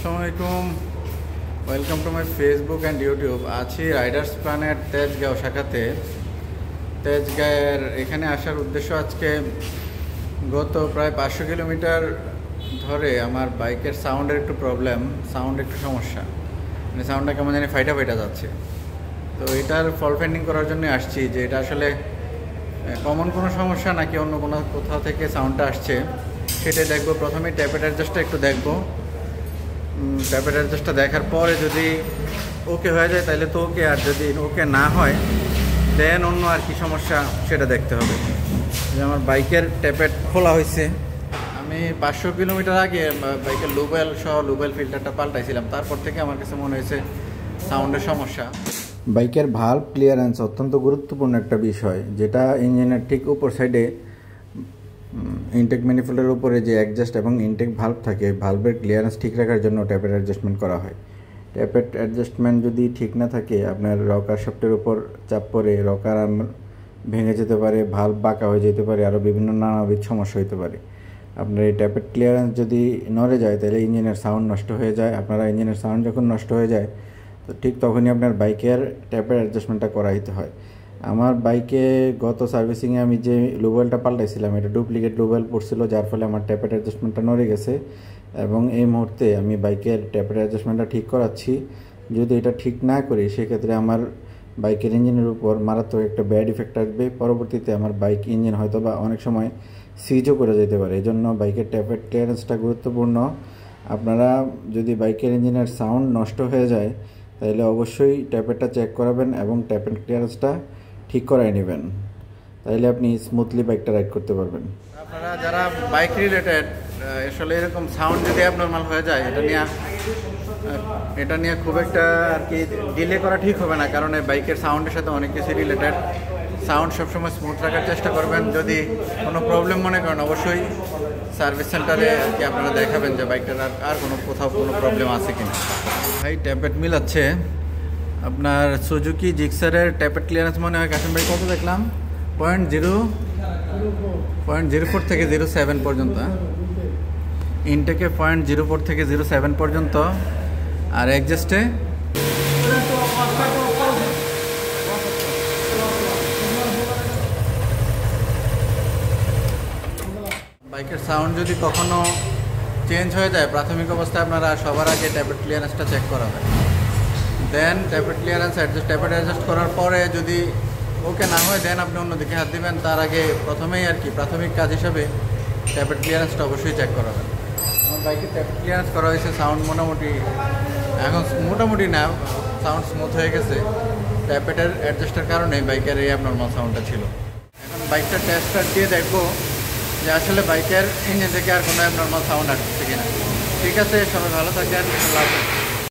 আসসালামু আলাইকুম, welcome to my Facebook and YouTube. আছি রাইডার্স প্ল্যানেট তেজগাঁও শাখাতে। তেজগাঁয়ের এখানে আসার উদ্দেশ্য আজকে গত প্রায় 500 কিলোমিটার ধরে আমার বাইকের সাউন্ডের একটু প্রবলেম, সাউন্ড একটু সমস্যা, মানে সাউন্ডটা কেমন জানি ফাইটা ফাইটা যাচ্ছে। তো এটার ফল্ট ফাইন্ডিং করার জন্য আসছি যে এটা আসলে কমন কোনো সমস্যা নাকি অন্য কোনো কোথাও থেকে সাউন্ডটা আসছে সেটাই দেখবো। প্রথমে ট্যাপের অ্যাডজাস্টটা একটু দেখবো। ট্যাপের অ্যাডজাস্টটা দেখার পরে যদি ওকে হয়ে যায় তাহলে তো ওকে, আর যদি ওকে না হয় দেন অন্য আর কি সমস্যা সেটা দেখতে হবে। যে আমার বাইকের ট্যাপেট খোলা হয়েছে, আমি 500 কিলোমিটার আগে বাইকের লুবেল ফিল্টারটা পাল্টাইছিলাম, তারপর থেকে আমার কাছে মনে হয়েছে সাউন্ডের সমস্যা। বাইকের ভালভ ক্লিয়ারেন্স অত্যন্ত গুরুত্বপূর্ণ একটা বিষয়, যেটা ইঞ্জিনের ঠিক উপর সাইডে ইনটেক ম্যানিফোল্ডের উপরে যে অ্যাডজাস্ট এবং ইনটেক ভালভ থাকে, ভালভের ক্লিয়ারেন্স ঠিক রাখার জন্য ট্যাপের অ্যাডজাস্টমেন্ট করা হয়। ট্যাপের অ্যাডজাস্টমেন্ট যদি ঠিক না থাকে, আপনার রকার শাফটের উপর চাপ পড়ে রকার আর্ম ভেঙে যেতে পারে, ভালভ বাঁকা হয়ে যেতে পারে, আরও বিভিন্ন নানাবিধ সমস্যা হতে পারে। আপনার এই ট্যাপের ক্লিয়ারেন্স যদি নড়ে যায় তাহলে ইঞ্জিনের সাউন্ড নষ্ট হয়ে যায়। আপনারা ইঞ্জিনের সাউন্ড যখন নষ্ট হয়ে যায় তো ঠিক তখনই আপনার বাইকের ট্যাপের অ্যাডজাস্টমেন্টটা করাইতে হয়। আমার বাইকে গত সার্ভিসিংয়ে আমি যে লুবেলটা পাল্টাইছিলাম এটা ডুপ্লিকেট লুবেল পড়ছিল, যার ফলে আমার ট্যাপের অ্যাডজাস্টমেন্টটা নড়ে গেছে এবং এই মুহূর্তে আমি বাইকের ট্যাপের অ্যাডজাস্টমেন্টটা ঠিক করাচ্ছি। যদি এটা ঠিক না করি সেক্ষেত্রে আমার বাইকের ইঞ্জিনের উপর মারাত্মক একটা ব্যাড ইফেক্ট আসবে। পরবর্তীতে আমার বাইক ইঞ্জিন হয়তো বা অনেক সময় সিজও করে যেতে পারে। এই জন্য বাইকের ট্যাপের ক্লিয়ারেন্সটা গুরুত্বপূর্ণ। আপনারা যদি বাইকের ইঞ্জিনের সাউন্ড নষ্ট হয়ে যায় তাহলে অবশ্যই ট্যাপেরটা চেক করাবেন এবং ট্যাপের ক্লিয়ারেন্সটা ঠিক করাই নেবেন, তাইলে আপনি স্মুথলি বাইকটা রাইড করতে পারবেন। আপনারা যারা বাইক রিলেটেড আসলে এরকম সাউন্ড যদি অ্যাবনর্মাল হয়ে যায়, এটা নিয়ে খুব একটা আর কি ডিলে করা ঠিক হবে না, কারণ এই বাইকের সাউন্ডের সাথে অনেক কিছু রিলেটেড। সাউন্ড সবসময় স্মুথ রাখার চেষ্টা করবেন। যদি কোনো প্রবলেম মনে করেন অবশ্যই সার্ভিস সেন্টারে আর কি আপনারা দেখাবেন যে বাইকটার আর কোথাও কোনো প্রবলেম আছে কিনা। ভাই ট্যাপেট মিলাচ্ছে আপনার সুজুকি জিক্সারের ট্যাপেট ক্লিয়ারেন্স মনে হয় কাশিম ভাই কত দেখলাম 0.04 থেকে 0.7 পর্যন্ত, ইনটেকে 0.04 থেকে 0.7 পর্যন্ত, আর এক্সজস্টে বাইকের সাউন্ড যদি কখনো চেঞ্জ হয়ে যায় প্রাথমিক অবস্থায় আপনারা সবার আগে ট্যাপেট ক্লিয়ারেন্সটা চেক করাবেন। দেন ট্যাপেট ক্লিয়ারেন্স ট্যাপেট অ্যাডজাস্ট করার পরে যদি ওকে না হয় দেন আপনি অন্যদিকে হাত দিবেন। তার আগে প্রথমেই আর কি প্রাথমিক কাজ হিসাবে ট্যাপেট ক্লিয়ারেন্সটা অবশ্যই চেক করাবেন। আমার বাইকের ট্যাপেট ক্লিয়ারেন্স করা হয়েছে, সাউন্ড মোটামুটি এখন মোটামুটি না, সাউন্ড স্মুথ হয়ে গেছে। ট্যাপেটের অ্যাডজাস্টের কারণে বাইকের এই অ্যাবনর্মাল সাউন্ডটা ছিল। এখন বাইকটা টেস্ট দিয়ে দেখবো যে আসলে বাইকের ইঞ্জিন থেকে আর কোনো অ্যাবনর্মাল সাউন্ড আসছে কিনা। ঠিক আছে, সবাই ভালো থাকেন, আল্লাহ হাফেজ।